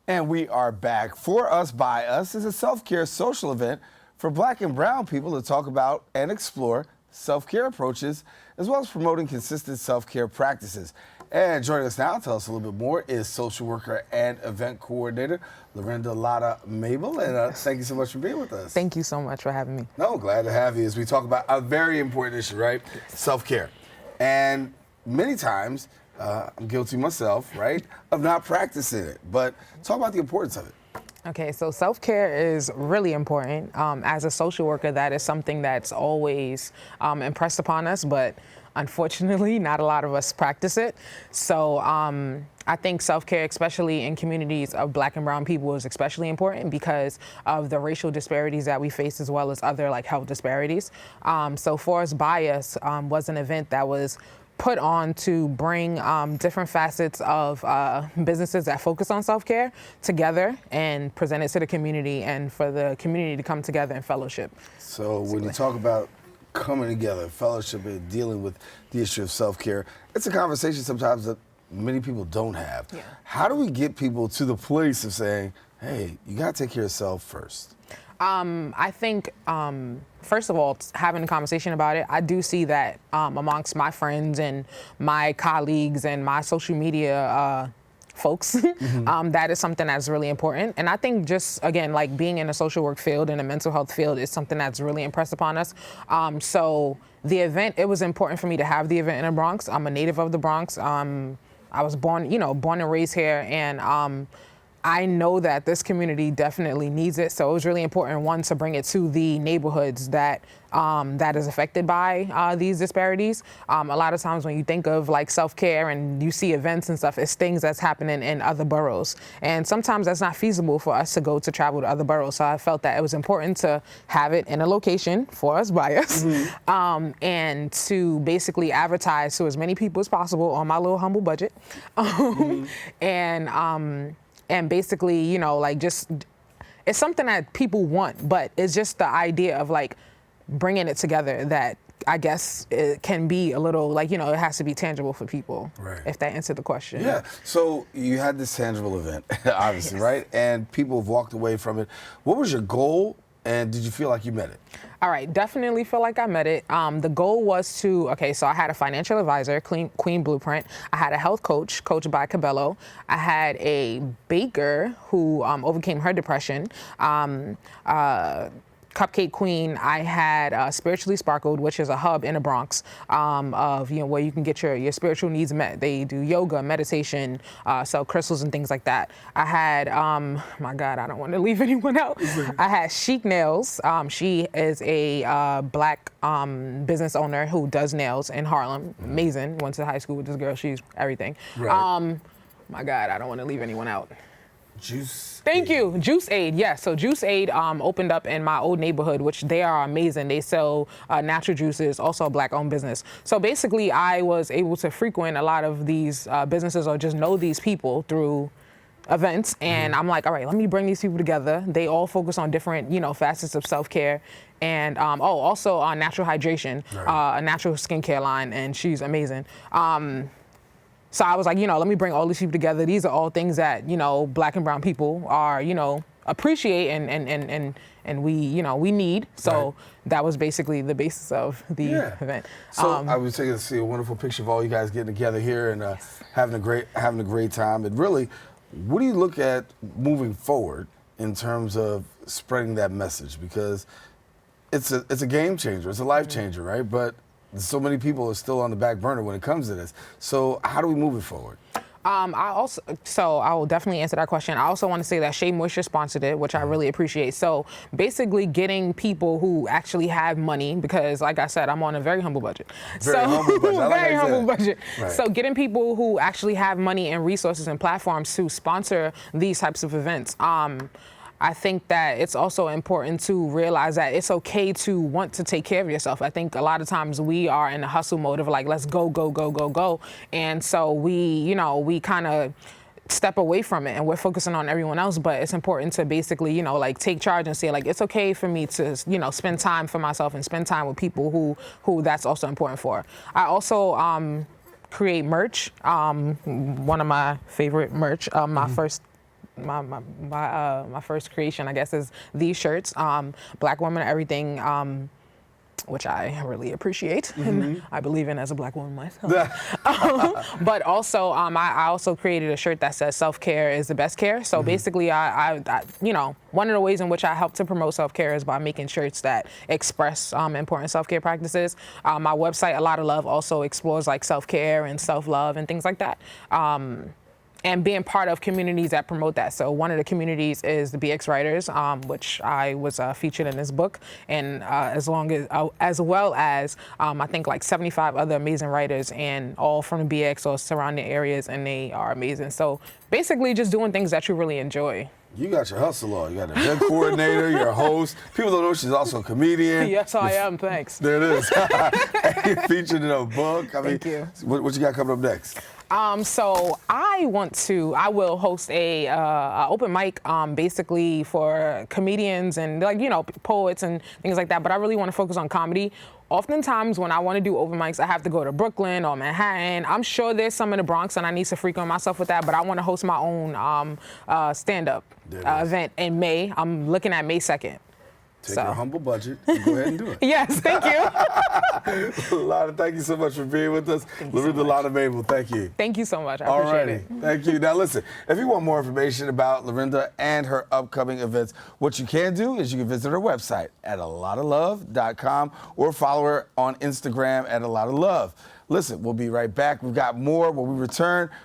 And we are back. For Us, By Us is a self-care social event for Black and brown people to talk about and explore self-care approaches, as well as promoting consistent self-care practices. And joining us now to tell us a little bit more is social worker and event coordinator, Lorenda, Lada, Mable. And thank you so much for being with us. Thank you so much for having me. No, glad to have you as we talk about a very important issue, right? Self-care. And many times, I'm guilty myself, right, of not practicing it. But talk about the importance of it. Okay, so self-care is really important. As a social worker, that is something that's always impressed upon us, but unfortunately, not a lot of us practice it. So I think self-care, especially in communities of Black and brown people, is especially important because of the racial disparities that we face, as well as other health disparities. So For Us, By Us was an event that was put on to bring different facets of businesses that focus on self-care together and present it to the community, and for the community to come together in fellowship. So when you talk about coming together, fellowship, and dealing with the issue of self-care, it's a conversation sometimes that many people don't have. Yeah. How do we get people to the place of saying, hey, you gotta take care of yourself first? I think, first of all, having a conversation about it, I do see that amongst my friends and my colleagues and my social media folks, that is something that's really important. And I think just, again, being in the social work field and the mental health field is something that's really impressed upon us. So the event, it was important for me to have the event in the Bronx. I'm a native of the Bronx. I was born and raised here, and I know that this community definitely needs it. So it was really important, one, to bring it to the neighborhoods that that is affected by these disparities. A lot of times when you think of self-care and you see events and stuff, it's things that's happening in other boroughs. And sometimes that's not feasible for us to travel to other boroughs. So I felt that it was important to have it in a location for us, by us, and to basically advertise to as many people as possible on my little humble budget. And basically, just, it's something that people want, but it's just the idea of bringing it together that I guess it can be a little it has to be tangible for people, right? If that answered the question. Yeah, so you had this tangible event, obviously, yes, right? And people have walked away from it. What was your goal, and did you feel like you met it? All right, definitely feel like I met it. The goal was so I had a financial advisor, Queen Blueprint. I had a health coach, coached by Cabello. I had a baker who overcame her depression. Cupcake Queen. I had Spiritually Sparkled, which is a hub in the Bronx of where you can get your spiritual needs met. They do yoga, meditation, sell crystals and things like that. I had my God, I don't want to leave anyone out. I had Chic Nails. She is a Black business owner who does nails in Harlem. Amazing. Went to high school with this girl. She's everything. Right. My God, I don't want to leave anyone out. Juice. Thank you. Juice Aid, yes. So Juice Aid opened up in my old neighborhood, which they are amazing. They sell natural juices, also a Black-owned business. So basically, I was able to frequent a lot of these businesses or just know these people through events. And I'm like, all right, let me bring these people together. They all focus on different, facets of self-care. And also on natural hydration, right, a natural skincare line, and she's amazing. So I was like, let me bring all these people together. These are all things that, Black and brown people are, appreciate and we need. So right, that was basically the basis of the event. So I was taking to see a wonderful picture of all you guys getting together here and yes, having a great time. And really, what do you look at moving forward in terms of spreading that message? Because it's a game changer, it's a life changer, right? But so many people are still on the back burner when it comes to this. So how do we move it forward? I will definitely answer that question. I also want to say that Shea Moisture sponsored it, which I really appreciate. So basically getting people who actually have money, because like I said, I'm on a very humble budget. Very humble budget. Right. So getting people who actually have money and resources and platforms to sponsor these types of events. I think that it's also important to realize that it's okay to want to take care of yourself. I think a lot of times we are in a hustle mode of let's go, go, go, go, go. And so we kind of step away from it and we're focusing on everyone else, but it's important to basically, take charge and say it's okay for me to, spend time for myself and spend time with people who that's also important for. I also create merch. One of my favorite merch, my first my first creation, I guess, is these shirts. Black woman, everything. Which I really appreciate and I believe in as a black woman myself. But also, I also created a shirt that says self-care is the best care. So basically, I one of the ways in which I help to promote self-care is by making shirts that express important self-care practices. My website, Aladalove, also explores like self-care and self-love and things like that. And being part of communities that promote that. So one of the communities is the BX Writers, which I was featured in this book, and as well as I think like 75 other amazing writers, and all from the BX or surrounding areas, and they are amazing. So basically, just doing things that you really enjoy. You got your hustle on. You got an event coordinator, you're a host. People don't know she's also a comedian. Yes, I am. Thanks. There it is. And you're featured in a book. Thank you. What you got coming up next? So I will host a open mic, basically for comedians and poets and things like that. But I really want to focus on comedy. Oftentimes when I want to do open mics, I have to go to Brooklyn or Manhattan. I'm sure there's some in the Bronx, and I need to frequent myself with that. But I want to host my own stand-up event in May. I'm looking at May 2nd. Take your humble budget and go ahead and do it. Yes, thank you. Lada, thank you so much for being with us. Lorenda, Lada, Mable, thank you. Thank you so much. I appreciate it. Thank you. Now listen, if you want more information about Lorenda and her upcoming events, what you can do is you can visit her website at aladalove.com or follow her on Instagram at Aladalove. Listen, we'll be right back. We've got more when we return